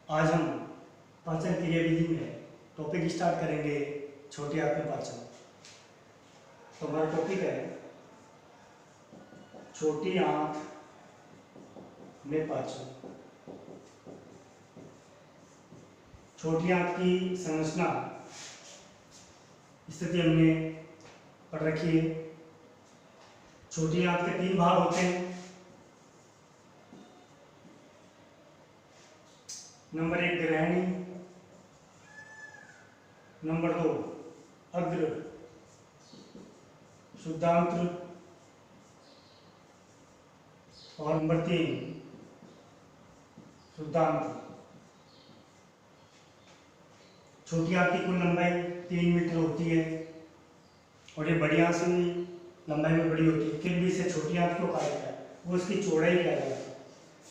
आज हम पाचन क्रिया विधि में टॉपिक स्टार्ट करेंगे छोटी आंत में पाचन। तो हमारा टॉपिक है छोटी आंत में पाचन। छोटी आंत की संरचना स्थिति हमने पढ़ रखी है। छोटी आंत के 3 भाग होते हैं। नंबर 1 ग्रहणी, नंबर 2 अग्र शुद्धांत्र और नंबर 3 शुद्धांत्र। छोटी आंत की कुल लंबाई 3 मीटर होती है और ये बड़ी आंत से लंबाई में बड़ी होती है। फिर भी इसे छोटी आंत क्यों कहा जाता है? वो इसकी चौड़ाई कहा जाता है,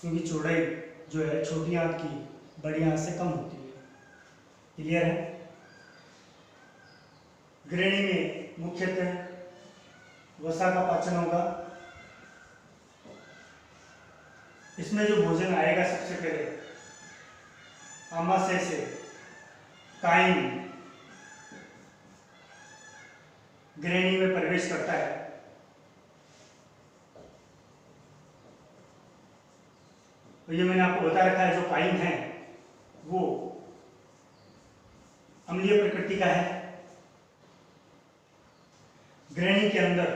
क्योंकि चौड़ाई जो है छोटी आंत की बड़ी आंत से कम होती है। क्लियर है? ग्रहणी में मुख्यतः वसा का पाचन होगा। इसमें जो भोजन आएगा सबसे पहले आमाशय से काइम ग्रहणी में प्रवेश करता है। तो ये मैंने आपको बता रखा है, जो काइम है वो अम्लीय प्रकृति का है। ग्रहणी के अंदर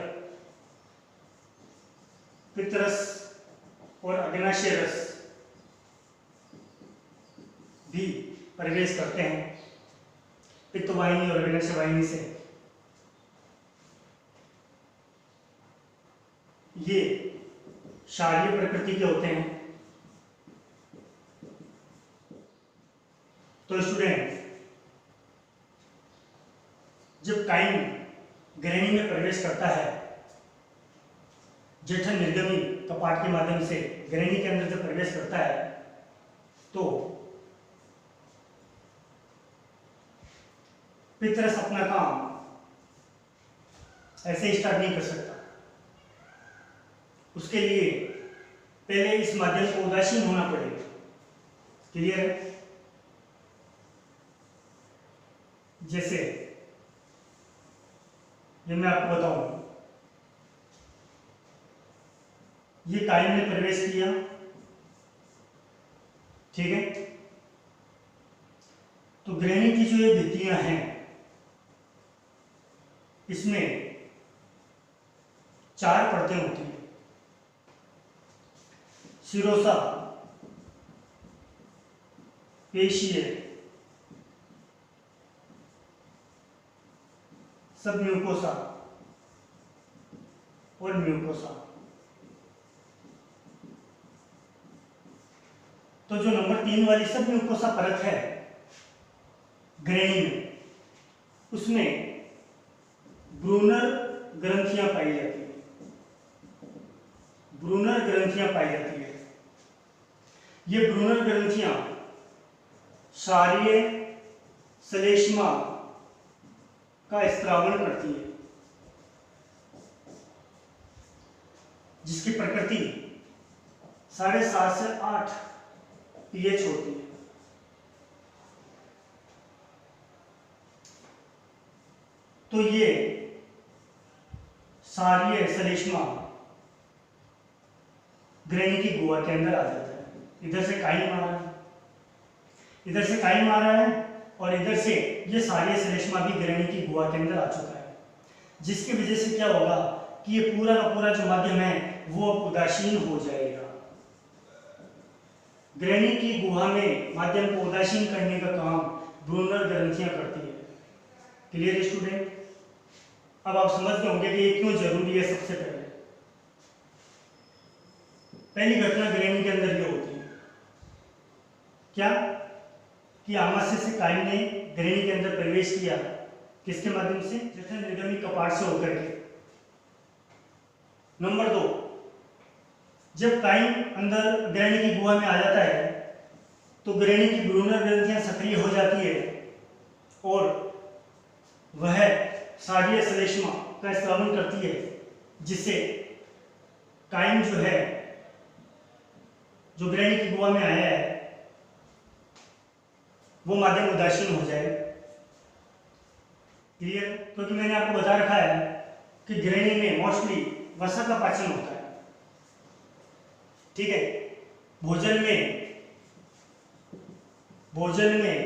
पित्तरस और अग्नाशय रस भी प्रवेश करते हैं। पित्तवाहिनी और अग्नाशय वाहिनी से ये क्षारीय प्रकृति के होते हैं। तो स्टूडेंट, जब काइम ग्रहणी में प्रवेश करता है, जठर निर्गमी कपाट के माध्यम से ग्रहणी के अंदर जब प्रवेश करता है, तो पित्तरस अपना काम ऐसे स्टार्ट नहीं कर सकता। उसके लिए पहले इस माध्यम को उदासीन होना पड़ेगा। क्लियर है? जैसे ये मैं आपको बताऊं, ये काइम ने प्रवेश किया, ठीक है। तो ग्रहणी की जो ये भित्तियां हैं, इसमें 4 परतें होती हैं। शिरोसा, पेशीय, सब म्यूकोसा और म्यूकोसा। तो जो नंबर 3 वाली सब म्यूकोसा परत है ग्रहणी में, उसमें ब्रूनर ग्रंथियां पाई जाती है। ब्रूनर ग्रंथियां पाई जाती है। ये ब्रूनर ग्रंथियां क्षारीय श्लेष्मा का स्त्रावण करती है, जिसकी प्रकृति 7.5 से 8 pH होती है। तो ये क्षारीय श्लेष्मा ग्रहणी की गुहा के अंदर आ जाता है। इधर से काइम आ रहा है, इधर से काइम आ रहा है, और इधर से ये क्षारीय श्लेष्मा भी ग्रहणी की गुहा के अंदर आ चुका है। जिसकी वजह से क्या होगा कि ये पूरा का पूरा जो माध्यम है वो उदासीन हो जाएगा। ग्रहणी की गुहा में माध्यम को उदासीन करने का काम ब्रूनर ग्रंथियां करती है। Clear student? अब आप समझ गए होंगे कि ये क्यों जरूरी है। सबसे पहली घटना ग्रहणी के अंदर ये होती है क्या कि आमाशय से काइम ने ग्रहणी के अंदर प्रवेश किया। किसके माध्यम से? जठर निर्गमी कपाट से होकर के। नंबर 2, जब काइम अंदर ग्रहणी की गुहा में आ जाता है, तो ग्रहणी की ब्रूनर ग्रंथियां सक्रिय हो जाती है और वह क्षारीय श्लेष्मा का स्त्रावन करती है, जिससे काइम जो है, जो ग्रहणी की गुहा में आया है, वो माध्यम उदासीन हो जाए। क्लियर? क्योंकि मैंने आपको बता रखा है कि गृहिणी में मोस्टली वसा का पाचन होता है, ठीक है। भोजन में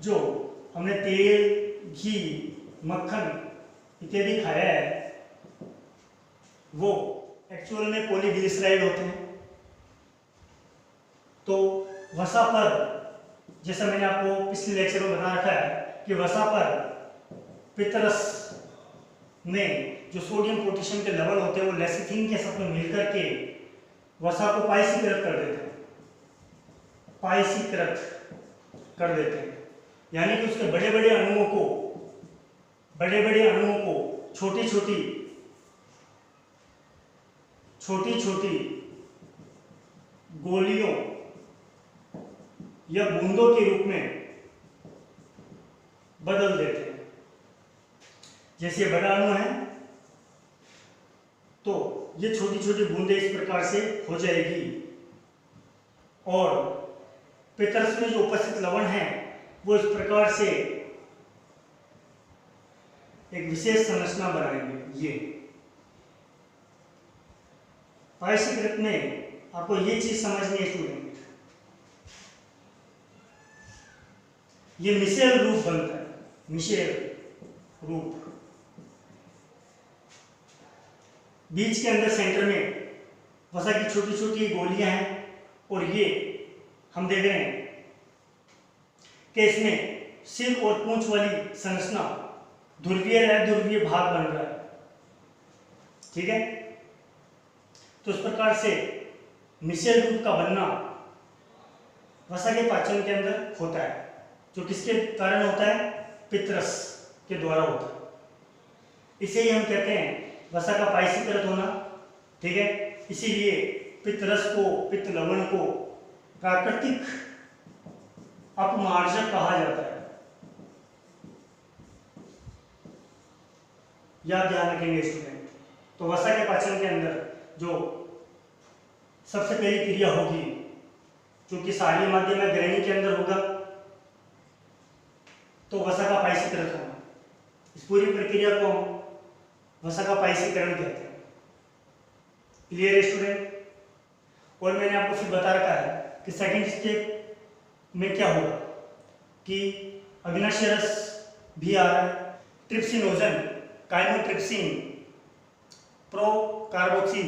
जो हमने तेल, घी, मक्खन इत्यादि खाया है वो एक्चुअल में पॉलीग्लिसराइड होते हैं। तो वसा पर, जैसा मैंने आपको पिछले लेक्चर में बता रखा है कि वसा पर पित्तरस में जो सोडियम पोटेशियम के लेवल होते हैं वो लेसिथिन के साथ में मिलकर के वसा को पायसीकृत कर देते हैं, यानी कि उसके बड़े बड़े अणुओं को छोटी छोटी गोलियों या बूंदों के रूप में बदल देते हैं। जैसे बड़ा अणु है तो ये छोटी छोटी बूंदें इस प्रकार से हो जाएगी और पित्तरस में जो उपस्थित लवण है वो इस प्रकार से एक विशेष संरचना बनाएंगे। ये पायसीकृत में आपको ये चीज समझनी है स्टूडेंट, ये मिशेल रूप बनता है, मिशेल रूप। बीच के अंदर सेंटर में वसा की छोटी छोटी गोलियां हैं और ये हम देख रहे हैं कि इसमें सिर और पूंछ वाली संरचना ध्रुवीय अध्रुवीय भाग बन रहा है, ठीक है। तो इस प्रकार से मिशेल रूप का बनना वसा के पाचन के अंदर होता है, जो किसके कारण होता है? पित्तरस के द्वारा होता है। इसे ही हम कहते हैं वसा का पायसीकृत होना, ठीक है। इसीलिए पित्तरस को, पित्त लवण को प्राकृतिक अपमार्जक कहा जाता है। याद ध्यान रखेंगे स्टूडेंट। तो वसा के पाचन के अंदर जो सबसे पहली क्रिया होगी, जो कि सारी माध्यम में गृहिणी के अंदर होगा, तो वसा का पायसीकृत होना। इस पूरी प्रक्रिया को हम वसा का पायसीकरण कहते हैं। क्लियर है स्टूडेंट? और मैंने आपको फिर बता रखा है कि सेकंड स्टेप में क्या होगा कि अग्नाशय रस भी आ रहा है, trypsinogen, chymotrypsin, pro carboxy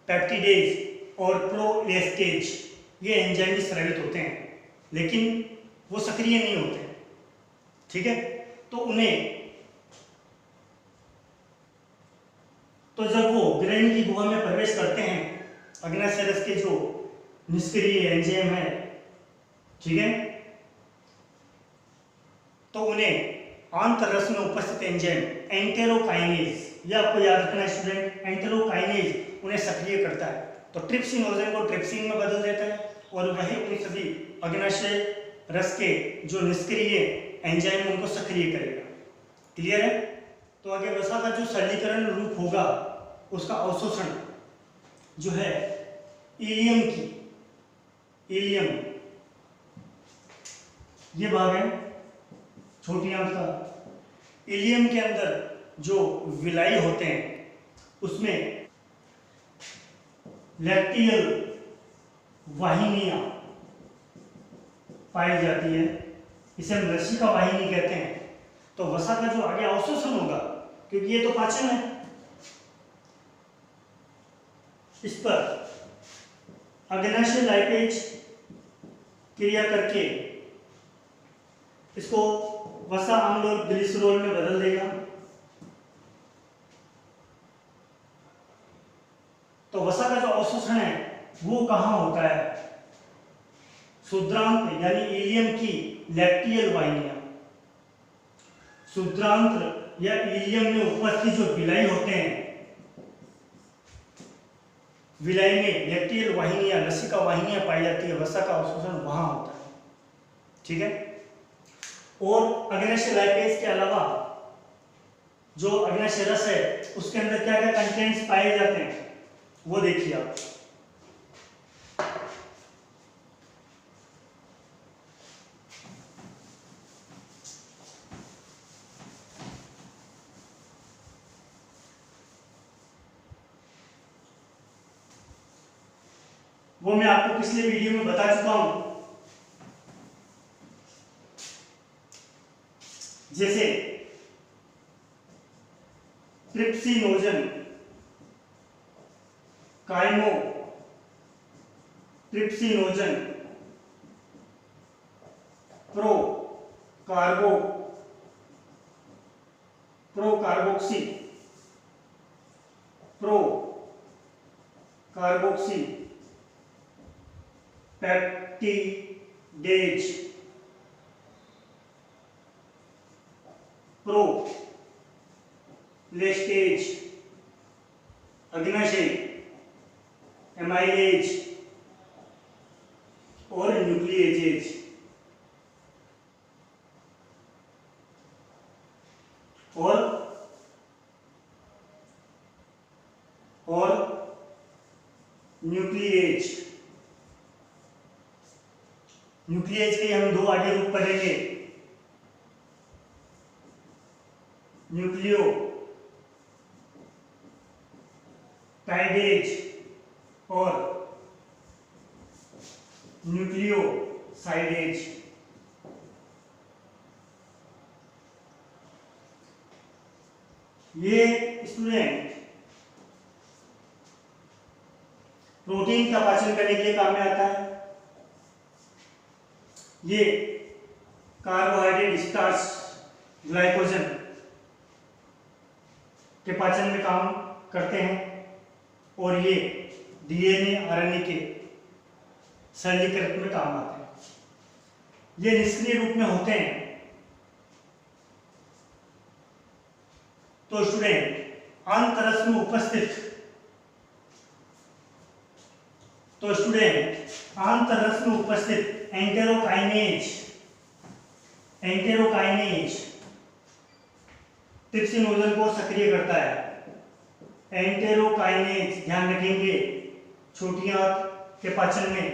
peptidase और प्रोएस्टेज, ये एंजाइम भी स्रावित होते हैं लेकिन वो सक्रिय नहीं होते, ठीक है। तो जब वो गृहिणी की गुहा में प्रवेश करते हैं, अग्नाशय रस के जो निष्क्रिय एंजाइम है, ठीक है, तो उन्हें आंतररस में उपस्थित एंजाइम एंटेरोकाइनेज, ये आपको याद रखना है स्टूडेंट, एंटेरोकाइनेज उन्हें सक्रिय करता है। तो ट्रिप्सिनोजन को ट्रिप्सिन में बदल देता है और वही उन सभी अग्नाशय रस के जो निष्क्रिय एंजाइम उनको सक्रिय करेगा। क्लियर है? तो आगे वसा का जो सरलीकरण रूप होगा उसका अवशोषण जो है इलियम ये भाग है छोटी आंत का। इलियम के अंदर जो विलाई होते हैं उसमें लैक्टियल वाहिनियां पाई जाती है, इसे हम लसिका वाहिनी कहते हैं। तो वसा का जो आगे अवशोषण होगा, क्योंकि ये तो पाचन है, इस पर अग्नाशय लाइपेज क्रिया करके इसको वसा अम्ल और ग्लिसरॉल में बदल देगा। तो वसा का जो अवशोषण है वो कहाँ होता है? शुद्रांत यानी इलियम की लैक्टियल वाहिनियां, शुद्रांत या इलियम में उपस्थित जो विलाई होते हैं, विलाई में लैक्टियल वाहिनियां, लसिका वाहिनियां पाई जाती है, वसा का अवशोषण वहां होता है, ठीक है। और अग्नाशय लाइपेज के अलावा जो अग्नाशय रस है उसके अंदर क्या क्या कंटेंट्स पाए जाते हैं वो देखिए आप। वो मैं आपको पिछले वीडियो में बता चुका हूं। जैसे trypsinogen, काइमो trypsinogen, procarboxy, peptidase, प्रोलेस्टेज, अग्नाशय, amylase और न्यूक्लिएजेज। और न्यूक्लिएज के हम दो आगे रूप पढ़ेंगे, न्यूक्लियोटाइडेज और न्यूक्लियोसाइडेज। ये स्टूडेंट प्रोटीन का पाचन करने के लिए काम में आता है। ये कार्बोहाइड्रेट, स्टार्च, ग्लाइकोजन के पाचन में काम करते हैं और ये डीएनए, आरएनए के सरलीकरण में काम आते हैं। ये निष्क्रिय रूप में होते हैं। तो स्टूडेंट आंतररस में उपस्थित एंटेरोकाइनेज ट्रिप्सिनोजन को सक्रिय करता है। एंटेरोकाइनेज, ध्यान रखेंगे, छोटी आंत के पाचन में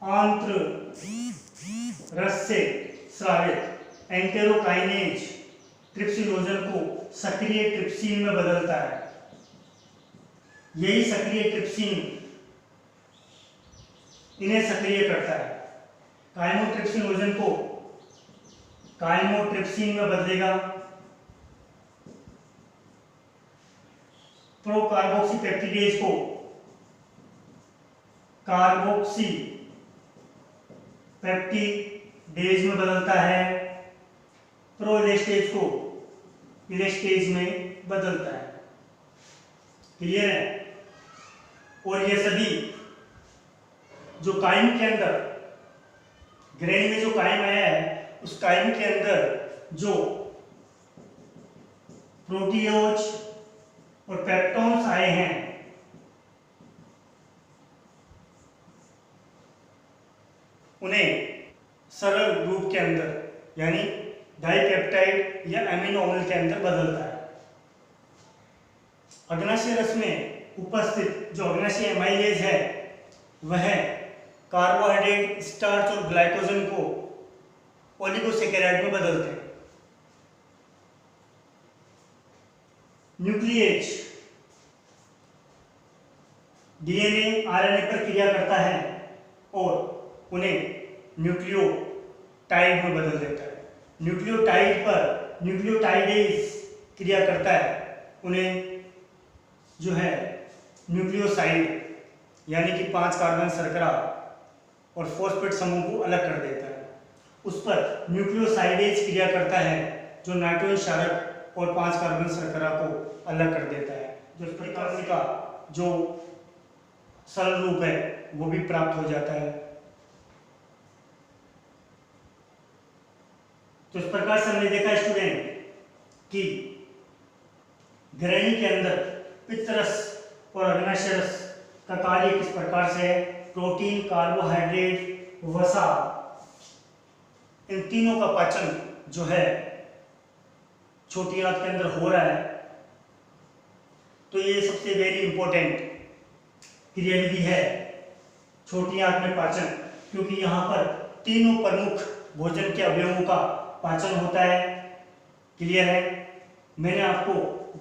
आंतररस से स्रावित एंटेरोकाइनेज ट्रिप्सिनोजन को सक्रिय ट्रिप्सिन में बदलता है। यही सक्रिय ट्रिप्सिन इन्हें सक्रिय करता है। काइमोट्रिप्सिनोजन को काइमोट्रिप्सिन में बदलेगा। प्रोकार्बोक्सी पेप्टिडेज को कार्बोक्सी पेप्टिडेज में बदलता है। प्रोइलेस्टेज को इलेस्टेज में बदलता है। क्लियर है? और ये सभी जो काइम के अंदर, ग्रेन में जो काइम आया है, उस काइम के अंदर जो प्रोटीओज और पेप्टोन्स आए हैं, उन्हें सरल रूप के अंदर यानी डाइपेप्टाइड या अमीनो अम्ल के अंदर बदलता है। अग्नाशय रस में उपस्थित जो अग्नाशय एमाइलेज है, वह कार्बोहाइड्रेट, स्टार्च और ग्लाइकोजन को ओलिगोसैकेराइड में बदलते हैं। न्यूक्लिएज डीएनए, आरएनए पर क्रिया करता है और उन्हें न्यूक्लियोटाइड में बदल देता है। न्यूक्लियोटाइड पर न्यूक्लियोटाइडेज क्रिया करता है, उन्हें जो है न्यूक्लियोसाइड यानी कि 5 कार्बन शर्करा और फॉस्फेट समूह को अलग कर देता है। उस पर न्यूक्लियोसाइडेज क्रिया करता है जो नाइट्रोजन क्षारक और 5 कार्बन शर्करा को अलग कर देता है। जो इस प्रकार का जो सरल रूप है वो भी प्राप्त हो जाता है। तो इस प्रकार से हमने देखा स्टूडेंट कि ग्रहणी के अंदर पित्तरस और अग्नाशय रस का कार्य किस प्रकार से है। प्रोटीन, कार्बोहाइड्रेट, वसा, इन तीनों का पाचन जो है छोटी आंत के अंदर हो रहा है। तो ये सबसे वेरी इंपॉर्टेंट क्रियाविधि है छोटी आंत में पाचन, क्योंकि यहाँ पर तीनों प्रमुख भोजन के अवयवों का पाचन होता है। क्लियर है? मैंने आपको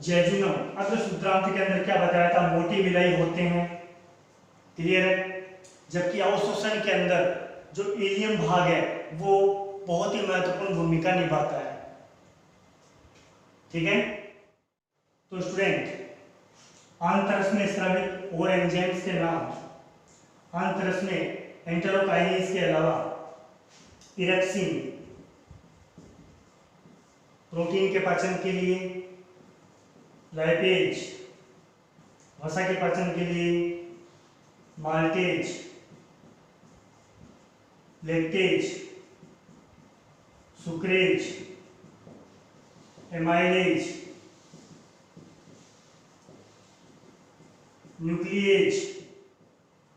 जेजुनम अग्रसूत्रांत के अंदर क्या बताया था, मोटी विलाई होते हैं, क्लियर है। जबकि अवशोषण के अंदर जो इलियम भाग है वो बहुत ही महत्वपूर्ण भूमिका निभाता है, ठीक है। तो स्टूडेंट, आंतरस में स्रावित और एंजाइम्स के नाम, आंतरस में एंटेरोकाइनेज के अलावा इरेक्सिन प्रोटीन के पाचन के लिए, लाइपेज वसा के पाचन के लिए, maltase, lactase, sucrase, amylase, nuclease,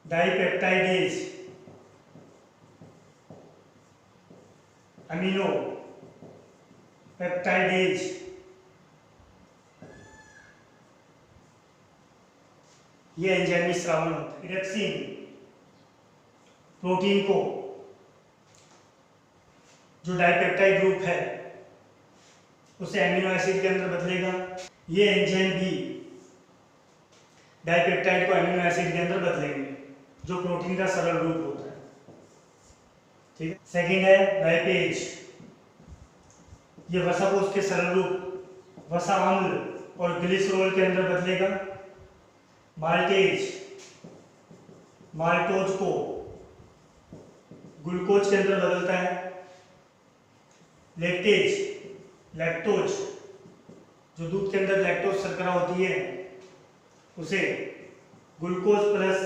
dipeptidase, amino peptidase, ये एंजाइमी स्रावन होता है। इरेक्सिन प्रोटीन को जो डाइपेप्टाइड ग्रुप है उसे एमिनो एसिड के अंदर बदलेगा। ये एंजाइम भी डाइपेप्टाइड को एमिनो एसिड के अंदर बदलेंगे, जो प्रोटीन का सरल रूप होता है, ठीक है। सेकंड है लाइपेज, ये वसा को उसके सरल रूप वसा अम्ल और ग्लिसरॉल के अंदर बदलेगा। माल्टेज माल्टोज को ग्लूकोज के अंदर बदलता है। लैक्टेज लैक्टोज, जो दूध के अंदर लैक्टोज शर्करा होती है उसे ग्लूकोज प्लस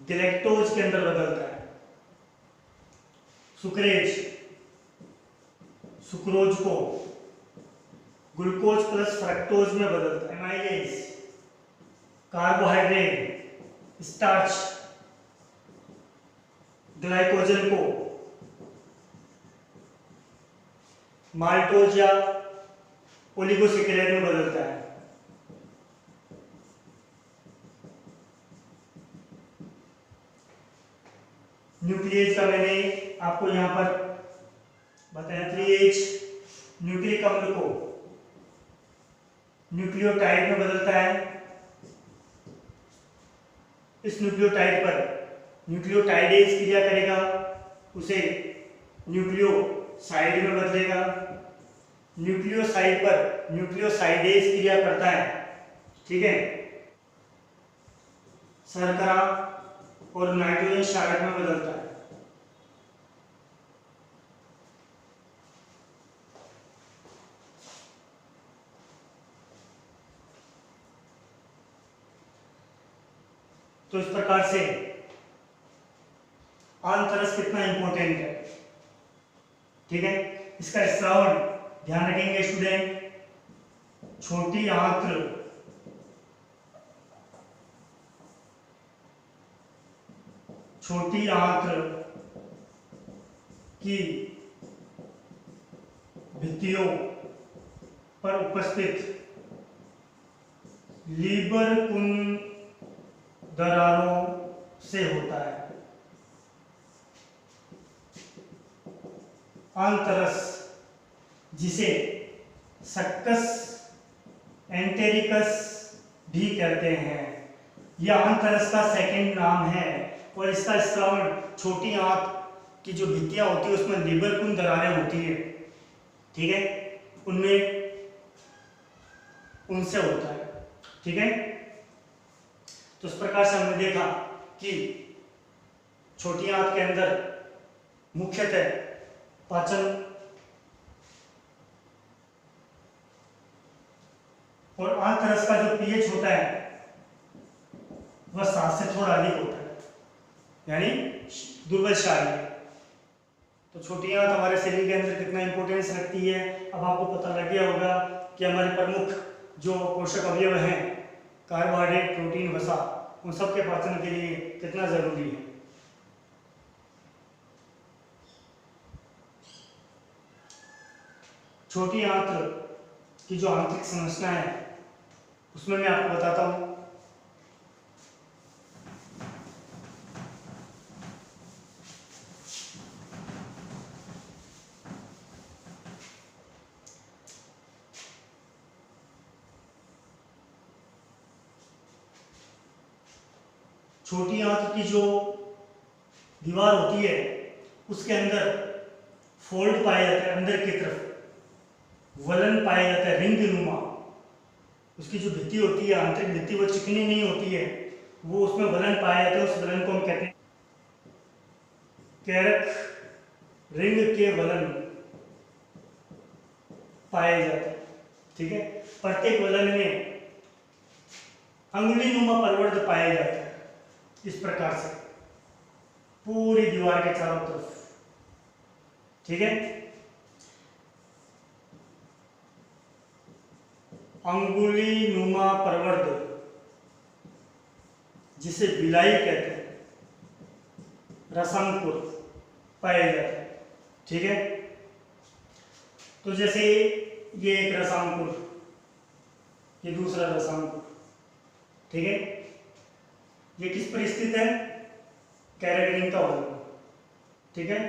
गैलेक्टोज के अंदर बदलता है। सुक्रेज सुक्रोज को ग्लूकोज प्लस फ्रक्टोज में बदलता है। एमाइलेज कार्बोहाइड्रेट स्टार्च ग्लाइकोजन को माल्टोज या ओलिगोसेकेराइड में बदलता है। न्यूक्लिएज का मैंने आपको यहां पर बताया। 3H न्यूक्लिक अम्ल को न्यूक्लियोटाइड में बदलता है। इस न्यूक्लियोटाइड पर न्यूक्लियोटाइडेज क्रिया करेगा, उसे न्यूक्लियोसाइड में बदलेगा। न्यूक्लियोसाइड पर न्यूक्लियोसाइडेज क्रिया करता है, ठीक है, शर्करा और नाइट्रोजन क्षारक में बदलता है। तो इस प्रकार से आंतरस कितना इंपॉर्टेंट है, ठीक है। इसका श्रावण ध्यान रखेंगे स्टूडेंट, छोटी आंत्र छोटी आंत्र की भित्तियों पर उपस्थित लीबर कुंद दरारों से होता है। आंतरस, जिसे सक्कस एंटेरिकस भी कहते हैं, यह आंतरस का सेकंड नाम है और इसका स्रावन छोटी आंत की जो भित्तियां होती है उसमें लीबर कुंद दरारें होती है, ठीक है, उनसे होता है, ठीक है। तो इस प्रकार से हमने देखा कि छोटी आंत के अंदर मुख्यतः पाचन और आंतरस का जो पीएच होता है वह 7 से थोड़ा अधिक होता है, यानी दुर्बल क्षारीय। तो छोटी आंत हमारे शरीर के अंदर कितना इंपॉर्टेंस रखती है, अब आपको पता लग गया होगा कि हमारे प्रमुख जो पोषक अवयव हैं कार्बोहाइड्रेट, प्रोटीन, वसा, उन सब के पाचन के लिए कितना जरूरी है। छोटी आंत्र की जो आंतरिक संरचना है उसमें मैं आपको बताता हूं। छोटी आंत की जो दीवार होती है उसके अंदर फोल्ड पाया जाता है, अंदर की तरफ वलन पाया जाता है, रिंग नुमा। उसकी जो भित्ति होती है, आंतरिक भित्ति, वो चिकनी नहीं होती है, वो उसमें वलन पाया जाता है। उस वलन को हम कहते हैं कैरक रिंग के वलन पाए जाते हैं। ठीक है, प्रत्येक वलन में अंगुली नुमा प्रवर्ध पाया जाता है, इस प्रकार से पूरी दीवार के चारों तरफ। ठीक है, अंगुली नुमा प्रवर्ध जिसे विलाई कहते हैं, रसांकुर पाया जाता है। ठीक है, तो जैसे ये एक रसांकुर, ये दूसरा रसांकुर। ठीक है, ये किस पर स्थित है? कैरक रिंग का वलन। ठीक है,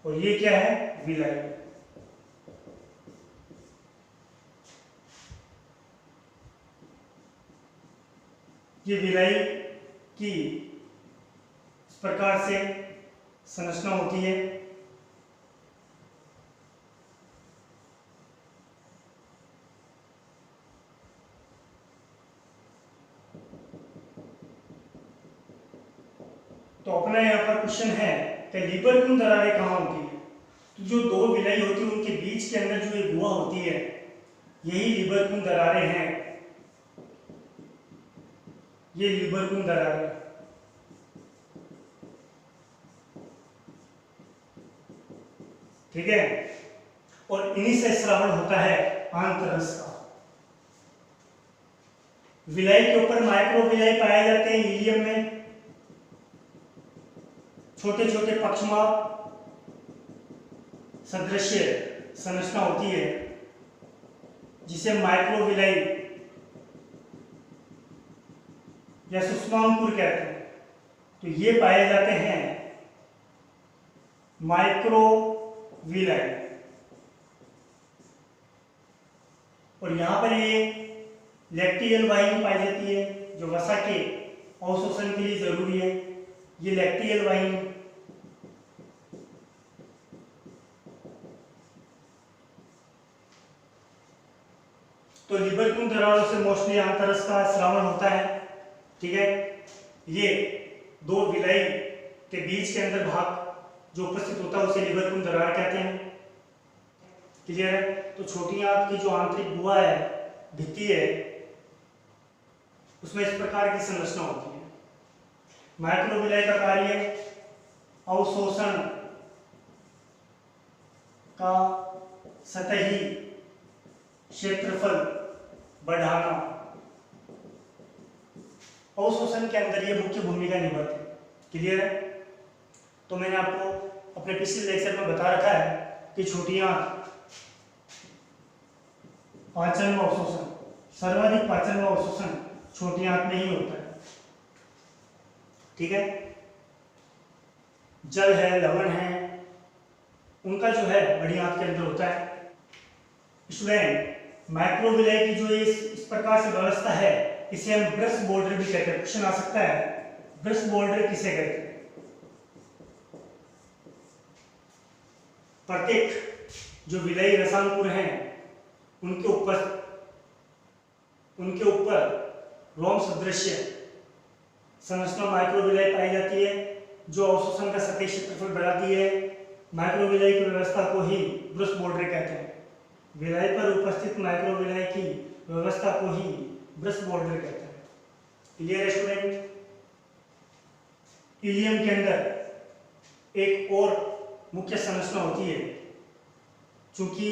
और ये क्या है? विलाई। ये विलाई की इस प्रकार से संरचना होती है। तो अपना यहाँ पर क्वेश्चन है कि लिबरपूर्ण दरारें कहाँ होती है? तो जो दो विलाई होती है उनके बीच के अंदर जो ये गुहा होती है, यही लिबरपूर्ण दरारें हैं। ये लिबरपूर्ण दरारें। ठीक है, और इन्हीं से श्रावण होता है आंतररस का। विलाई के ऊपर माइक्रोविलाई पाए जाते हैं इलियम में, छोटे छोटे पक्षमाप सदृश्य संरचना होती है जिसे माइक्रोविलाई या सूक्ष्मांकुर कहते हैं। तो ये पाए जाते हैं माइक्रोविलाई, और यहां पर ये लैक्टियल वाहिनी पाई जाती है जो वसा के अवशोषण के लिए जरूरी है। ये लैक्टियल वाहिनी तो लिबरपूर्ण दरारों से मोस्टली आंतररस का स्रावन होता है। ठीक है, ये दो विलाई के बीच के अंदर भाग जो उपस्थित होता है उसे लिबरपूर्ण दरार कहते हैं। क्लियर है? तो छोटी आंत की जो आंतरिक गुहा है, भित्ति है, उसमें इस प्रकार की संरचना होती है। माइक्रोविलाई का कार्य अवशोषण का सतही क्षेत्रफल बढ़ाना। अवशोषण के अंदर ये मुख्य भूमिका निभाते हैं। क्लियर है? तो मैंने आपको अपने पिछले लेक्चर में बता रखा है कि छोटी आंत पाचन व अवशोषण, सर्वाधिक पाचन व अवशोषण छोटी आंत में ही होता है। ठीक है, जल है, लवण है, उनका जो है बड़ी आंत के अंदर होता है। स्टूडेंट, माइक्रोविलाई की जो इस प्रकार से व्यवस्था है, इसे हम ब्रश बॉर्डर भी कहते हैं। क्वेश्चन आ सकता है, ब्रश बॉर्डर किसे कहते हैं? प्रत्येक जो विलाई रसांकुर हैं उनके ऊपर रोम सदृश्य संरचना माइक्रोविलाई पाई जाती है जो अवशोषण का सतही क्षेत्रफल बढ़ाती है। माइक्रोविलाई की व्यवस्था को ही ब्रश बॉर्डर कहते हैं। विलाई पर उपस्थित माइक्रोविलाई की व्यवस्था को ही ब्रश बॉर्डर कहते हैं। क्लियर है स्टूडेंट? इलियम के अंदर एक और मुख्य संरचना होती है। चूंकि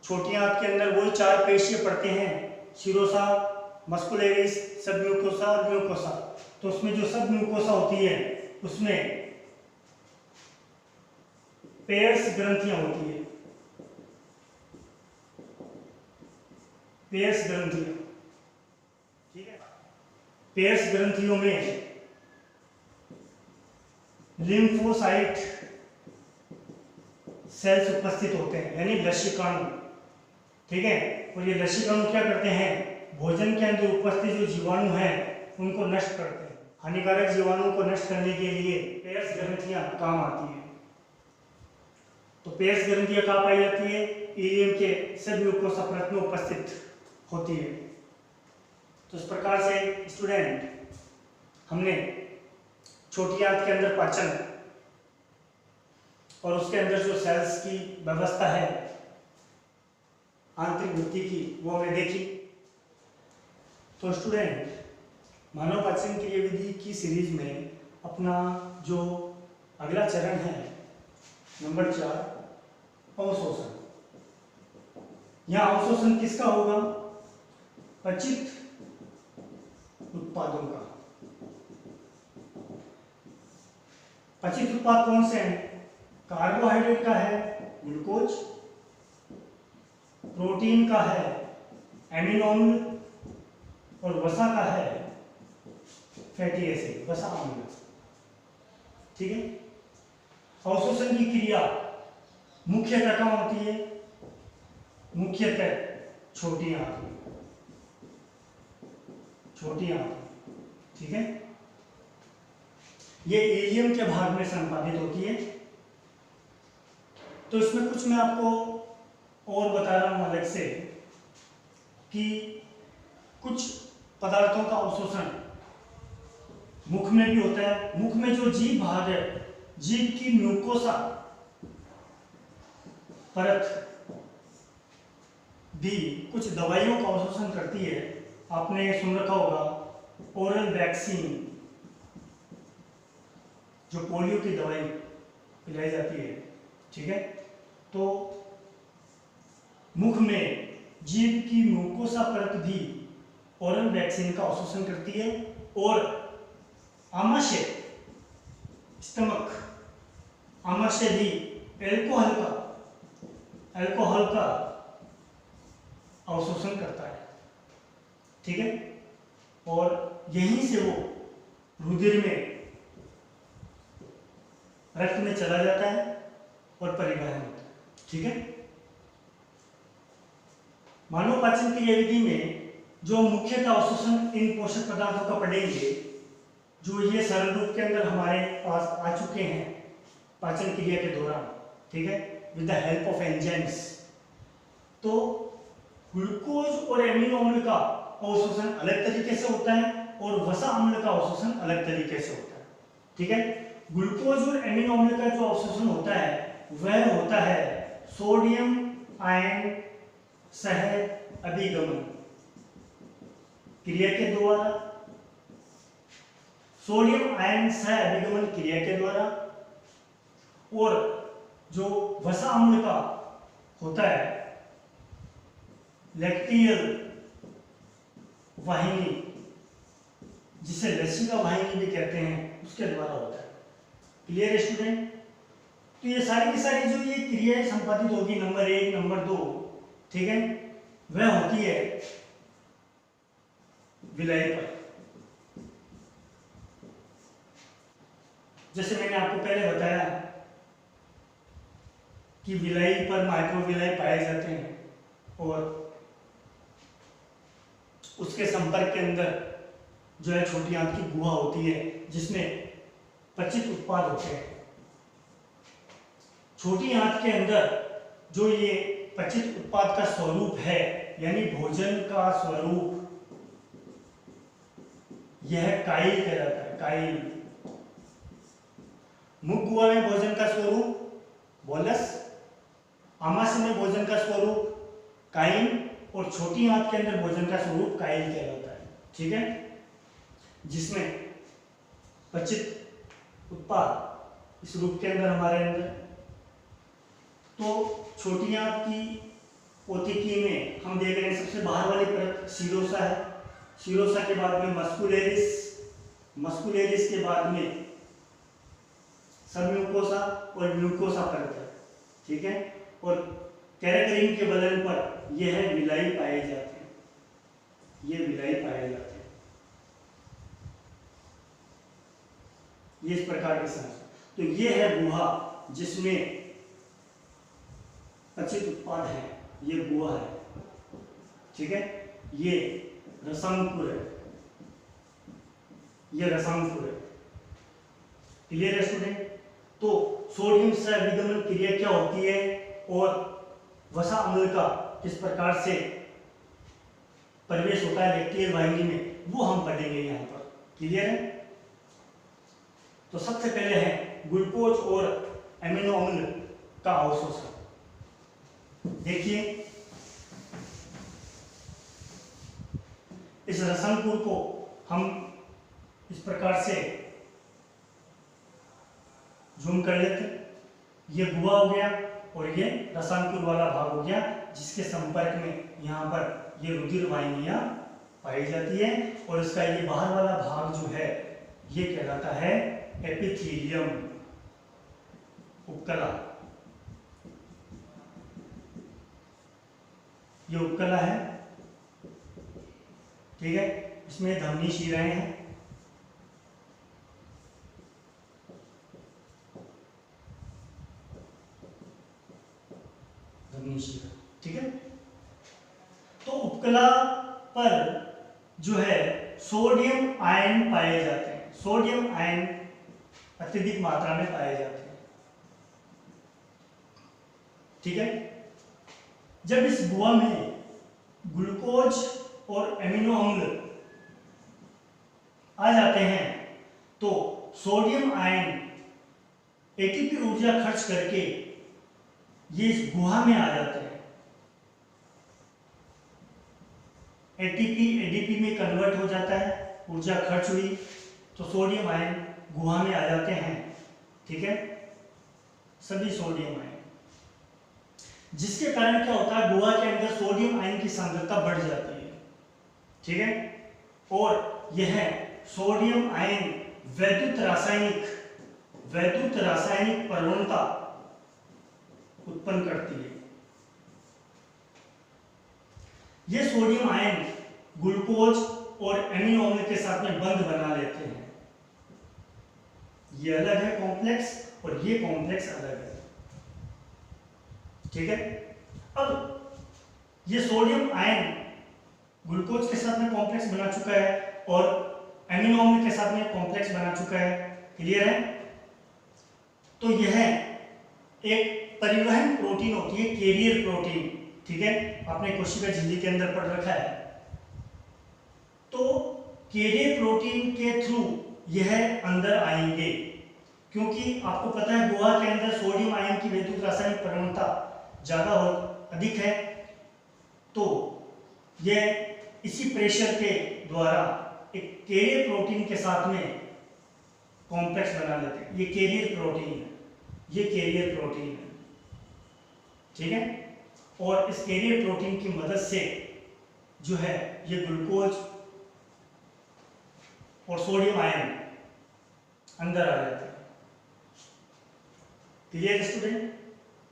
छोटी आंत के अंदर वही चार पेशियां पड़ते हैं, शिरोसा, मस्कुलरिस, सबम्यूकोसा और म्यूकोसा। तो उसमें जो सबम्यूकोसा होती है उसमें पेयर्स ग्रंथियां होती है। पेयर्स ग्रंथियां, ठीक है। पेयर्स ग्रंथियों में लिम्फोसाइट सेल्स उपस्थित होते हैं, यानी लसिकाणु। ठीक है, और ये लसिकाणु क्या करते हैं? भोजन के अंदर उपस्थित जो जीवाणु हैं उनको नष्ट करते हैं। हानिकारक जीवाणुओं को नष्ट करने के लिए पेयर्स ग्रंथियां काम आती हैं। तो पेयर्स ग्रंथियां कहाँ पाई जाती है? इलियम के सब म्यूकोसा परत में उपस्थित होती है। तो इस प्रकार से स्टूडेंट हमने छोटी आंत के अंदर पाचन और उसके अंदर जो सेल्स की व्यवस्था है आंतरिक वृद्धि की, वो हमने देखी। तो स्टूडेंट मानव पाचन क्रियाविधि की सीरीज में अपना जो अगला चरण है नंबर 4, अवशोषण। यहाँ अवशोषण किसका होगा? पचित उत्पादों का। पचित उत्पाद कौन से हैं? कार्बोहाइड्रेट का है ग्लूकोज, प्रोटीन का है एमिनो अम्ल, और वसा का है फैटी एसिड, वसा अम्ल। ठीक है। अवशोषण की क्रिया मुख्यतः कहाँ होती है? मुख्यतः छोटी आंत में, छोटी आंत में। ठीक है। ये इलियम के भाग में संपादित होती है। तो इसमें कुछ मैं आपको और बता रहा हूं अलग से कि कुछ पदार्थों का अवशोषण मुख में भी होता है। मुख में जो जीभ भाग है, जीभ की म्यूकोसा परत भी कुछ दवाइयों का अवशोषण करती है। आपने सुन रखा होगा ओरल वैक्सीन, जो पोलियो की दवाई पिलाई जाती है। ठीक है। तो मुख में जीभ की म्यूकोसा परत भी ओरल वैक्सीन का अवशोषण करती है और आमाशय, स्टमक, आमाशय भी अल्कोहल का अवशोषण करता है। ठीक है। और यहीं से वो रुधिर में, रक्त में चला जाता है और परिवहन होता है। ठीक है। मानव पाचन क्रियाविधि में जो मुख्यतः अवशोषण इन पोषक पदार्थों का पढ़ेंगे, जो ये सरल रूप के अंदर हमारे पास आ चुके हैं पाचन क्रिया के दौरान। ठीक है। With the help of enzymes. तो ग्लूकोज और एमिनो अम्ल का अवशोषण अलग तरीके से होता है और वसा अम्ल का अवशोषण अलग तरीके से होता है। ठीक है। ग्लूकोज और एमिनो अम्ल का जो अवशोषण होता है वह होता है सोडियम आयन सह अभिगमन क्रिया के द्वारा, सोडियम आयन सह अभिगमन क्रिया के द्वारा। और जो वसा अम्ल का होता है लैक्टियल वाहिनी, जिसे लसिका वाहिनी भी कहते हैं, उसके द्वारा होता है। क्लियर है स्टूडेंट? तो ये सारी की सारी जो ये क्रियाएं संपादित होगी नंबर 1, नंबर 2, ठीक है, वह होती है विलाई पर। जैसे मैंने आपको पहले बताया कि विलाई पर माइक्रोविलाई पाए जाते हैं और उसके संपर्क के अंदर जो है छोटी आंत की गुहा होती है जिसमें पचित उत्पाद होते हैं। छोटी आंत के अंदर जो ये पचित उत्पाद का स्वरूप है, यानी भोजन का स्वरूप, यह काइल कहलाता है। काइल। मुख गुहा में भोजन का स्वरूप बोलस, आमाशय में भोजन का स्वरूप काइन, और छोटी आंत के अंदर भोजन का स्वरूप काइल कहलाता है। ठीक है। जिसमें पचित उत्पाद इस रूप के अंदर हमारे अंदर। तो छोटी आंत की पोथिकी में हम देख रहे हैं सबसे बाहर वाली परत सीरोसा है। सीरोसा के बाद में मस्कुलेरिस, मस्कुलेरिस के बाद में सबम्यूकोसा और म्यूकोसा परत है। ठीक है। और कैरेक्टरिंग के बदन पर यह विलाई पाए जाते हैं, ये विलाई पाए जाते हैं। ये इस प्रकार के समझ। तो ये है गुहा जिसमें पचित उत्पाद है, ये गुहा है। ठीक है। ये रसंकुर है, ये रसांकुर है। क्लियर है स्टूडेंट? तो सोडियम सहविगमन क्रिया क्या होती है और वसा अम्ल का किस प्रकार से प्रवेश होता है बैक्टीरियल वाहिनी में, वो हम पढ़ेंगे यहाँ पर। क्लियर है? तो सबसे पहले है ग्लूकोज और एमिनो अम्ल का अवशोषण। देखिए इस रसांकुर को हम इस प्रकार से जूम कर लेते हैं। ये गुहा हो गया और ये रसांकुर वाला भाग हो गया, जिसके संपर्क में यहाँ पर ये रुधिर वाहिनियां पाई जाती है, और इसका ये बाहर वाला भाग जो है ये कहलाता है एपिथेलियम, उपकला। ये उपकला है, ठीक है। इसमें धमनी शिराएं हैं, धमनी शिरा, ठीक है। तो उपकला पर जो है सोडियम आयन पाए जाते हैं, सोडियम आयन अत्यधिक मात्रा में पाए जाते हैं, ठीक है। जब इस गुहा में ग्लूकोज और एमिनो अम्ल आ जाते हैं तो सोडियम आयन एटीपी ऊर्जा खर्च करके ये इस गुहा में आ जाते हैं, एटीपी एडीपी में कन्वर्ट हो जाता है, ऊर्जा खर्च हुई तो सोडियम आयन गुहा में आ जाते हैं, ठीक है। सभी सोडियम आयन, जिसके कारण क्या होता है, गुहा के अंदर सोडियम आयन की सांद्रता बढ़ जाती है, ठीक है। और यह सोडियम आयन वैद्युत रासायनिक प्रवणता उत्पन्न करती है। ये सोडियम आयन ग्लूकोज और एमिनो अम्ल के साथ में बंध बना लेते हैं। ये अलग है कॉम्प्लेक्स और ये कॉम्प्लेक्स अलग है, ठीक है। अब ये सोडियम आयन ग्लूकोज के साथ में कॉम्प्लेक्स बना चुका है और एमिनो अम्ल के साथ में कॉम्प्लेक्स बना चुका है, क्लियर है। तो यह एक परिवहन प्रोटीन होती है, कैरियर प्रोटीन, ठीक है। आपने कोशिका झिल्ली के अंदर पढ़ रखा है। तो कैरियर प्रोटीन के थ्रू यह अंदर आएंगे, क्योंकि आपको पता है गुहा के अंदर सोडियम आयन की वैद्युत रासायनिक प्रवणता ज्यादा और अधिक है, तो यह इसी प्रेशर के द्वारा एक कैरियर प्रोटीन के साथ में कॉम्प्लेक्स बना लेते हैं। ये कैरियर प्रोटीन है, ये कैरियर प्रोटीन है, ठीक है। और इस कैरियर प्रोटीन की मदद से जो है ये ग्लूकोज और सोडियम आयन अंदर आ जाते हैं, क्लियर स्टूडेंट।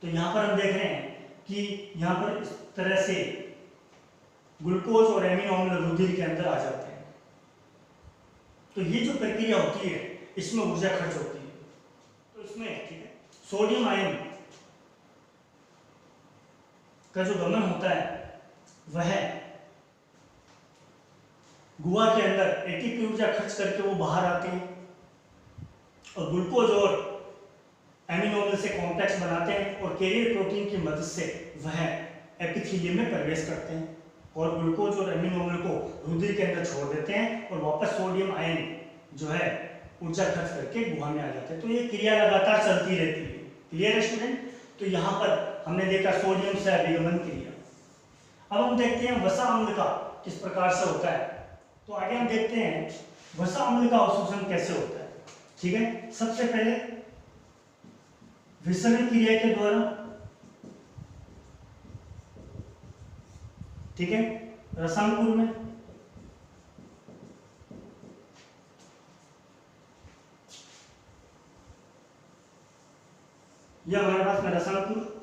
तो यहां पर हम देख रहे हैं कि यहां पर इस तरह से ग्लूकोज और एमिनो अम्ल रुधिर के अंदर आ जाते हैं। तो ये जो प्रक्रिया होती है इसमें ऊर्जा खर्च होती है। तो इसमें, ठीक है, सोडियम आयन का जो गमन होता है वह गुहा के अंदर एटीपी ऊर्जा खर्च करके वो बाहर आते हैं और ग्लूकोज और एमिनो अम्ल से कॉम्प्लेक्स बनाते हैं और कैरियर प्रोटीन की मदद से वह एपिथेलियम में प्रवेश करते हैं और ग्लूकोज और एमिनो अम्ल को रुधिर के अंदर छोड़ देते हैं और वापस सोडियम आयन जो है ऊर्जा खर्च करके गुहा में आ जाते हैं। तो ये क्रिया लगातार चलती रहती है, क्लियर है स्टूडेंट। तो यहाँ पर हमने देखा सोडियम सहविगमन क्रिया। अब हम देखते हैं वसा अम्ल का किस प्रकार से होता है। तो आगे हम देखते हैं वसा अम्ल का अवशोषण कैसे होता है, ठीक है। सबसे पहले विसरण क्रिया के द्वारा, ठीक है, रसांकुर में यह हमारे पास में रसांकुर,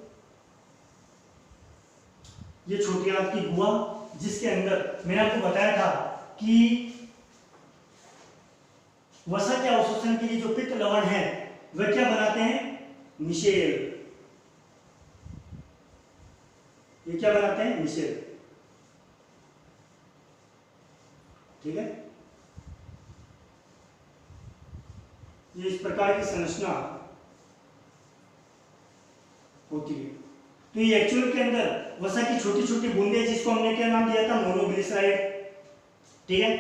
ये छोटी आंत की गुहा जिसके अंदर मैंने आपको बताया था कि वसा के अवशोषण के लिए जो पित्त लवण है वह क्या बनाते हैं, मिशेल। ये क्या बनाते हैं, मिशेल, ठीक है। ये इस प्रकार की संरचना होती है। तो ये एक्चुअल के अंदर वसा की छोटी छोटी बूंदें, जिसको हमने क्या नाम दिया था, मोनोग्लिसराइड। ठीक है,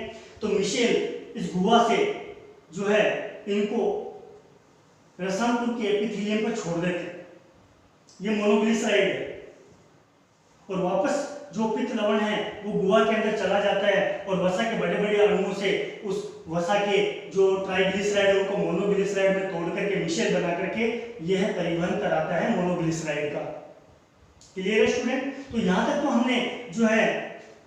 तो मिशेल इस गुहा से जो है इनको रसायनपुर के एपिथेलियम पर छोड़ देते, ये मोनोग्लिसराइड है, और वापस जो पित्त लवण है वो गुहा के अंदर चला जाता है और वसा के बड़े बड़े अणुओं से उस वसा के जो ट्राइग्लिसराइड है उनको मोनोग्लिसराइड में तोड़ करके मिशेल बना करके यह परिवहन कराता है मोनोग्लिसराइड का। क्लियर है स्टूडेंट? तो यहाँ तक तो हमने जो है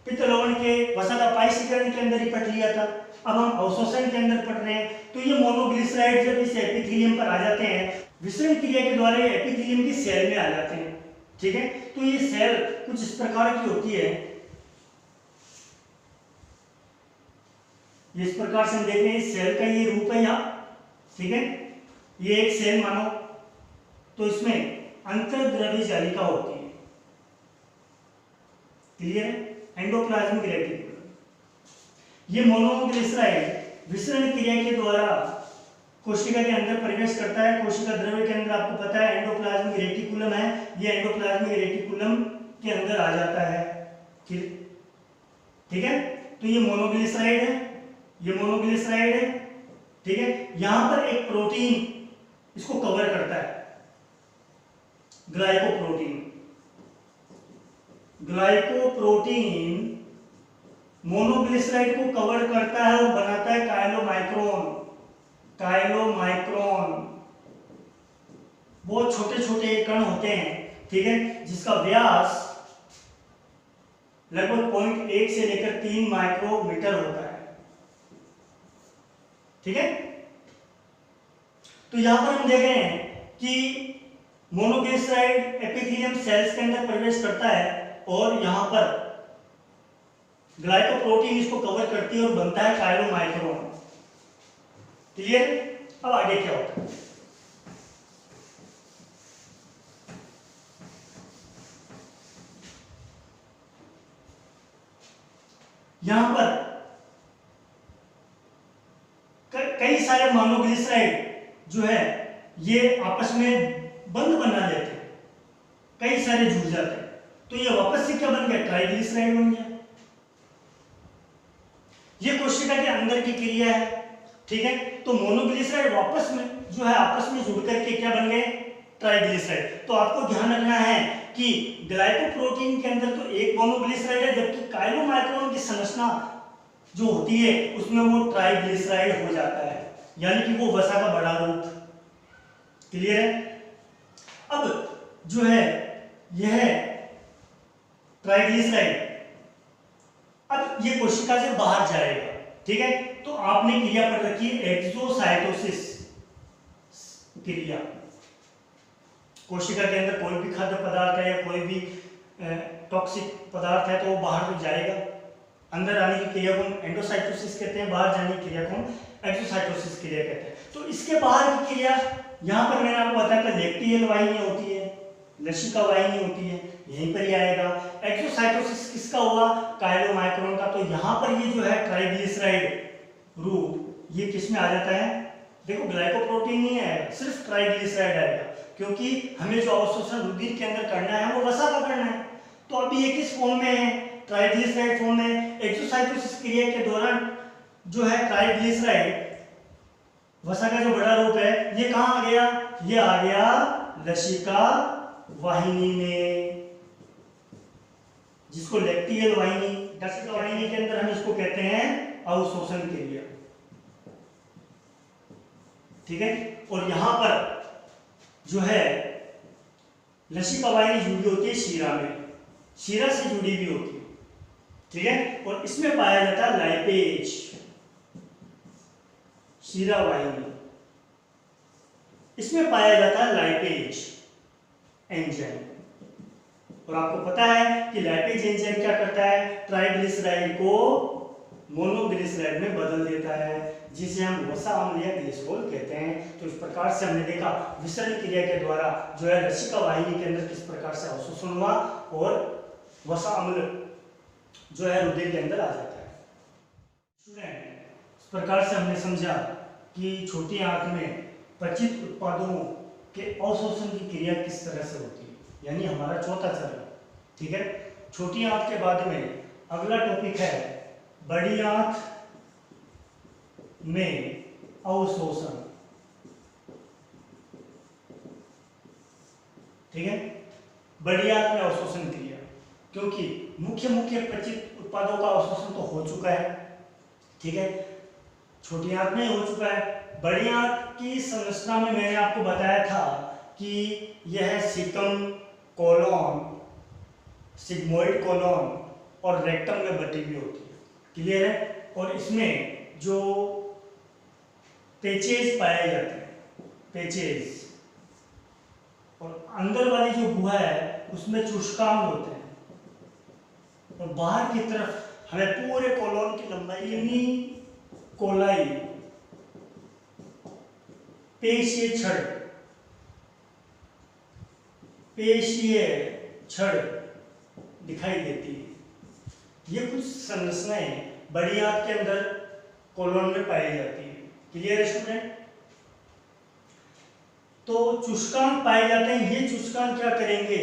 पित्त लवण के वसा का पाइशीकरण के अंदर ही पढ़ लिया था। अब हम अवशोषण के अंदर पढ़ रहे हैं। तो ये मोनोग्लिसराइड जब इस एपिथेलियम पर आ जाते हैं, विसरण क्रिया के द्वारा ये एपिथेलियम की सेल में आ जाते हैं। ठीक है, तो ये सेल कुछ इस प्रकार की होती है, इस प्रकार से हम देख रहे हैं, सेल का ये रूप है यहाँ। ठीक है, ये एक सेल मानो, तो इसमें अंतर्द्रव्य जालिका होती है। क्लियर है? Endoplasmic reticulum. ये मोनोग्लिसराइड विसरण क्रिया के द्वारा कोशिका के अंदर प्रवेश करता है। कोशिका द्रव्य के अंदर आपको पता है एंडोप्लाज्मिक रेटिकुलम है, ये एंडोप्लाज्मिक रेटिकुलम के अंदर आ जाता है। ठीक है, तो ये मोनोग्लिसराइड है, ये मोनोग्लिसराइड है। ठीक है, यहां पर एक प्रोटीन इसको कवर करता है, ग्लाइकोप्रोटीन। ग्लाइकोप्रोटीन मोनोग्लिसराइड को कवर करता है और बनाता है काइलोमाइक्रोन। काइलोमाइक्रोन बहुत छोटे छोटे कण होते हैं। ठीक है, जिसका व्यास लगभग 0.1 से लेकर 3 माइक्रोमीटर होता है। ठीक है, तो यहां पर हम देख रहे हैं कि मोनोग्लिसराइड एपिथेलियम सेल्स के अंदर प्रवेश करता है और यहां पर ग्लाइकोप्रोटीन इसको कवर करती है और बनता है काइलोमाइक्रोन। क्लियर? अब आगे क्या होता है? यहां पर कई सारे मोनोग्लिसराइड जो है ये आपस में बंध बना लेते हैं, कई सारे जुड़ जाते हैं, तो ये वापस से क्या बन गया? ट्राइग्लिसराइड बन गया। ये कोशिका के अंदर की क्रिया है। ठीक है, तो मोनोग्लिसराइड वापस में जो है आपस में जुड़ करके क्या बन गए? ट्राइग्लिसराइड। तो आपको ध्यान रखना है कि ग्लाइकोप्रोटीन के अंदर तो एक मोनोग्लिसराइड है, जबकि काइलोमाइक्रोन की संरचना जो होती है उसमें वो ट्राइग्लिसराइड हो जाता है, यानी कि वो वसा का बड़ा रूप। क्लियर है? अब जो है यह ट्राइग्लिसराइड अब ये कोशिका से बाहर जाएगा। ठीक है, तो आपने क्रिया पढ़ रखी है एक्सोसाइटोसिस क्रिया। कोशिका के अंदर कोई भी खाद्य पदार्थ है या कोई भी टॉक्सिक पदार्थ है तो वो बाहर तो जाएगा। अंदर आने की क्रिया को हम एंडोसाइटोसिस कहते हैं, बाहर जाने की क्रिया को हम एक्सोसाइटोसिस क्रिया कहते हैं। तो इसके बाहर की क्रिया यहाँ पर मैंने आपको बताया था, लैक्टियल वाहिनी होती है, लसिका वाहिनी होती है, यहीं पर ही आएगा। एक्सोसाइटोसिस किसका हुआ? काइलोमाइक्रोन का। तो यहाँ पर ये जो है ट्राइग्लिसराइड रूप ये किस में आ जाता है? देखो ग्लाइकोप्रोटीन नहीं है, सिर्फ ट्राइग्लिसराइड आएगा, क्योंकि हमें जो अवशोषण रुधिर के अंदर करना है वो वसा का करना है। तो अभी ये किस फॉर्म में है? ट्राइग्लिसराइड फॉर्म में। एक्सोसाइटोसिस क्रिया के दौरान जो है ट्राइग्लिसराइड वसा का जो बड़ा रूप है ये कहाँ आ गया? ये आ गया लसिका वाहिनी में, जिसको लैक्टियल वाहिनी, लसिका वाहिनी के अंदर हम इसको कहते हैं अवशोषण क्रिया। ठीक है, और यहां पर जो है लसिका वाहिनी जुड़ी होती है शीरा में, शीरा से जुड़ी हुई होती है। ठीक है, और इसमें पाया जाता है लाइपेज, शीरा वाहिनी, इसमें पाया जाता है लाइपेज एंजाइम। और आपको पता है कि लाइपेज एंजाइम क्या करता है? ट्राइग्लिसराइड को मोनोग्लिसराइड में बदल देता है, जिसे हम वसा अम्ल या ग्लिसरॉल कहते हैं। तो इस प्रकार से हमने देखा विसरण क्रिया के द्वारा जो है लसिका वाहिनी के अंदर किस प्रकार से अवशोषण हुआ और वसा अम्ल जो है रुधिर के अंदर आ जाता है। स्टूडेंट, इस प्रकार से हमने समझा कि छोटी आंत में पचित उत्पादों के अवशोषण की क्रिया किस तरह से होती है, यानी हमारा चौथा चरण। ठीक है, छोटी आंत के बाद में अगला टॉपिक है बड़ी आंत में अवशोषण। ठीक है, बड़ी आंत में अवशोषण क्रिया, क्योंकि मुख्य पचित उत्पादों का अवशोषण तो हो चुका है। ठीक है, छोटी आंत में हो चुका है। बड़ी आंत की संरचना में मैंने आपको बताया था कि यह सीकम, कोलोन, सिग्मोइड कोलोन और रेक्टम में बटी हुई होती है। क्लियर है, और इसमें जो पेचेज पाए जाते हैं, पेचेज, और अंदर वाली जो गुहा है उसमें चुष्कांग होते हैं, और बाहर की तरफ हमें पूरे कोलोन की लंबाई कोलाई पेशीय छड़ दिखाई देती है। ये कुछ संरचनाएं बड़ी आंत के अंदर कोलोन में पाई जाती है। क्लियर है स्टूडेंट? तो चुष्कांग पाए जाते हैं। ये चुष्कांग क्या करेंगे,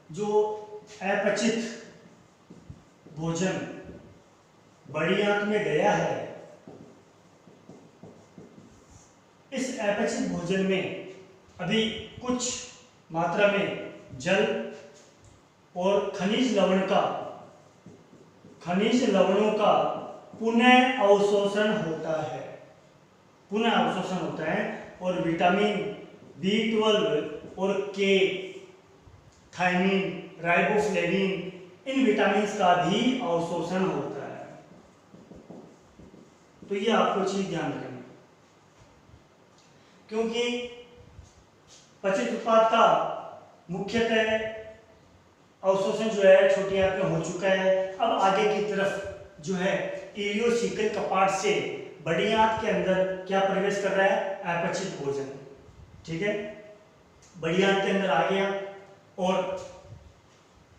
जो अपचित भोजन बड़ी आंत में गया है, इस अपचित भोजन में अभी कुछ मात्रा में जल और खनिज लवणों का पुनः अवशोषण होता है, और विटामिन B12 और K, थायमिन, राइबोफ्लेविन, इन विटामिन का भी अवशोषण होता है। तो ये आपको चीज ध्यान रखनी, क्योंकि पचित उत्पाद का मुख्यतः अवशोषण जो है छोटी आंत में हो चुका है। अब आगे की तरफ जो है इलियोसीकल कपाट से बड़ी आंत के अंदर क्या प्रवेश कर रहा है, अपचित भोजन। ठीक है, बड़ी आंत के अंदर आ गया, और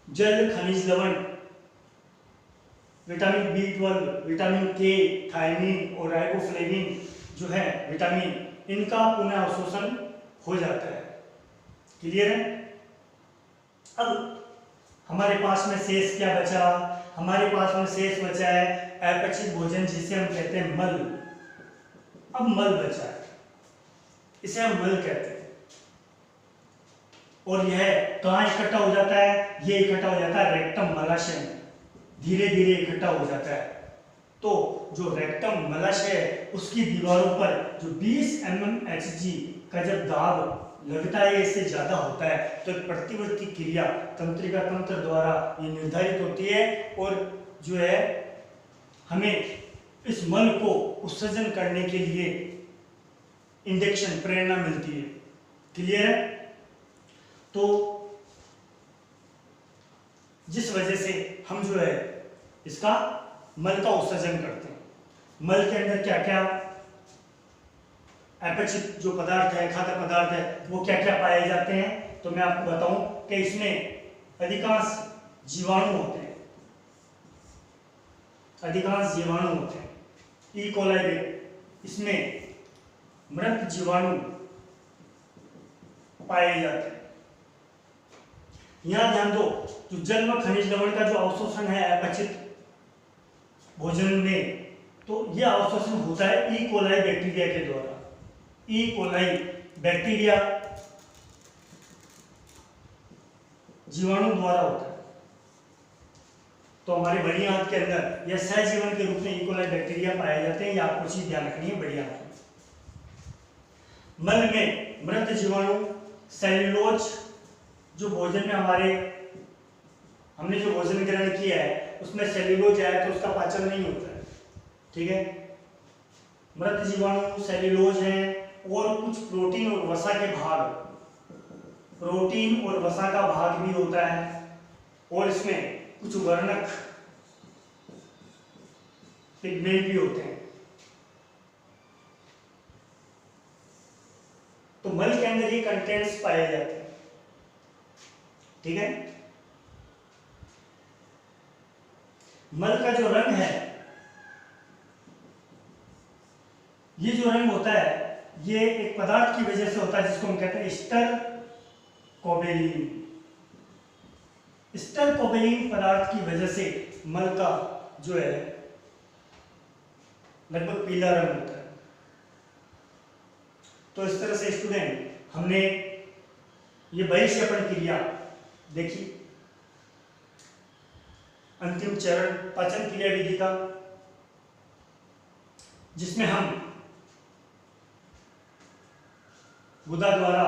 जल, खनिज लवण, vitamin B12, vitamin K, thiamine और राइबोफ्लेविन जो है विटामिन, इनका पुनः अवशोषण हो जाता है। क्लियर है? अब हमारे पास में शेष क्या बचा? हमारे पास में शेष बचा है अपचित भोजन, जिसे हम कहते हैं मल। अब मल बचा है, इसे हम मल कहते हैं, और यह कहाँ इकट्ठा हो जाता है? ये इकट्ठा हो जाता है रेक्टम मलाशय में, धीरे धीरे इकट्ठा हो जाता है। तो जो रेक्टम मलाशय है उसकी दीवारों पर जो 20 mm Hg का जब दाब लगता है, इससे ज्यादा होता है, तो एक प्रतिवर्ती क्रिया तंत्रिका तंत्र द्वारा ये निर्धारित होती है, और जो है हमें इस मल को उत्सर्जन करने के लिए इंडक्शन, प्रेरणा मिलती है। क्लियर है? तो जिस वजह से हम जो है इसका मल का उत्सर्जन करते हैं। मल के अंदर क्या क्या अपचित जो पदार्थ है, खाद्य पदार्थ है, वो क्या क्या पाए जाते हैं, तो मैं आपको बताऊं कि इसमें अधिकांश जीवाणु होते हैं। ई कोलाई, इसमें मृत जीवाणु पाए जाते हैं। यहां ध्यान दो, जो जल व खनिज लवण का जो अवशोषण है अपचित भोजन में, तो यह अवशोषण होता है ई कोलाई बैक्टीरिया के द्वारा। ई कोलाई बैक्टीरिया जीवाणु द्वारा होता है। तो हमारे बड़ी आंत के अंदर यह सहजीवन के रूप में ई कोलाई बैक्टीरिया पाए जाते हैं। ये आपको चीज ध्यान रखनी है बड़ी आंत में। मल में मृत जीवाणु, सेल्यूलोज, जो भोजन में हमने जो भोजन ग्रहण किया है उसमें सेल्यूलोज आया तो उसका पाचन नहीं होता है। ठीक है, मृत जीवाणु, सेल्यूलोज हैं, और कुछ प्रोटीन और वसा के भाग, प्रोटीन और वसा का भाग भी होता है, और इसमें कुछ वर्णक पिगमेंट भी होते हैं। तो मल के अंदर ये कंटेंट्स पाए जाते हैं। ठीक है, मल का जो रंग है ये जो रंग होता है ये एक पदार्थ की वजह से होता है जिसको हम कहते हैं स्टरकोबेलिन। स्टरकोबेलिन पदार्थ की वजह से मल का जो है लगभग पीला रंग होता है। तो इस तरह से स्टूडेंट हमने ये बहिक्षेपण क्रिया देखी, अंतिम चरण पाचन क्रिया विधि का, जिसमें हम गुदा द्वारा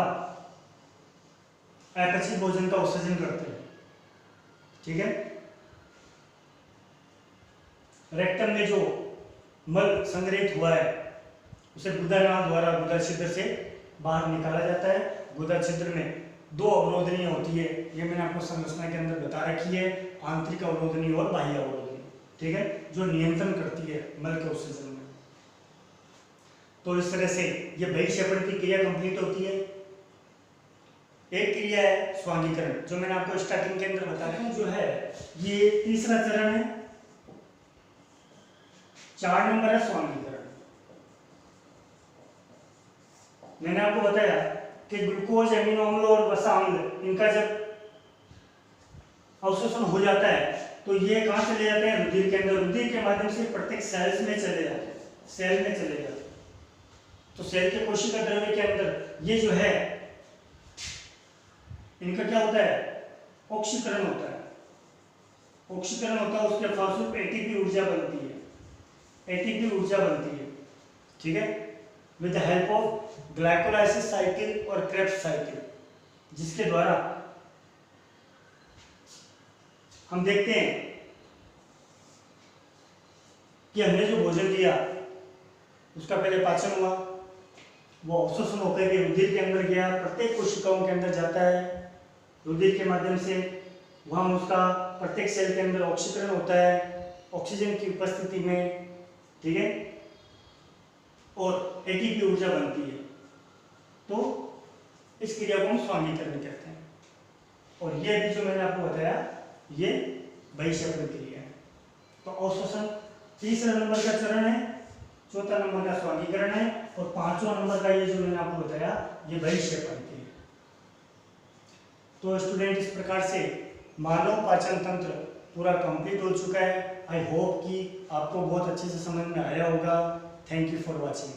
अपचित भोजन का उत्सर्जन करते हैं। ठीक है, रेक्टम में जो मल संग्रहित हुआ है उसे गुदा नाल द्वारा गुदा छिद्र से बाहर निकाला जाता है। गुदा छिद्र में दो अवरोधनियां होती है, ये मैंने आपको संरचना के अंदर बता रखी है, आंतरिक अवरोधनी और बाह्य अवरोधनी। ठीक है, जो नियंत्रण करती है मल के उत्सर्जन में। तो इस तरह से ये बहिक्षेपण की क्रिया कंप्लीट होती है। एक क्रिया है स्वांगीकरण, जो मैंने आपको स्टार्टिंग के अंदर बताया जो है, ये तीसरा चरण है। 4 नंबर है स्वांगीकरण। मैंने आपको बताया कि ग्लूकोज, एमिनो अम्ल और वसा अम्ल, इनका जब अवशोषण हो जाता है तो ये कहाँ चले जाते हैं? रुधिर के अंदर। रुधिर के माध्यम से प्रत्येक सेल्स में चले जाते हैं, सेल में चले जाते हैं। तो सेल के कोशिका द्रव्य के अंदर ये जो है इनका क्या होता है? ऑक्सीकरण होता है। ऑक्सीकरण होता है, उसके फलस्वरूप एटीपी ऊर्जा बनती है, एटीपी ऊर्जा बनती है। ठीक है, with the help of glycolysis cycle और क्रेब्स साइकिल, जिसके द्वारा हम देखते हैं कि हमने जो भोजन दिया उसका पहले पाचन हुआ, वो अवशोषण होकर के रुधिर के अंदर गया, प्रत्येक कोशिकाओं के अंदर जाता है रुधिर के माध्यम से, वहां उसका प्रत्येक सेल के अंदर ऑक्सीकरण होता है ऑक्सीजन की उपस्थिति में। ठीक है, और एटीपी ऊर्जा बनती है। तो इस क्रिया को हम स्वांगीकरण कहते हैं। और ये अभी जो मैंने आपको बताया ये बहिक्षेपण क्रिया है। तो अवशोषण तीसरा नंबर का चरण है, चौथा नंबर का स्वांगीकरण है, और 5वां नंबर का ये जो मैंने आपको बताया ये बहिक्षेपण क्रिया। तो स्टूडेंट इस प्रकार से मानव पाचन तंत्र पूरा कंप्लीट हो चुका है। आई होप कि आपको बहुत अच्छे से समझ में आया होगा। Thank you for watching.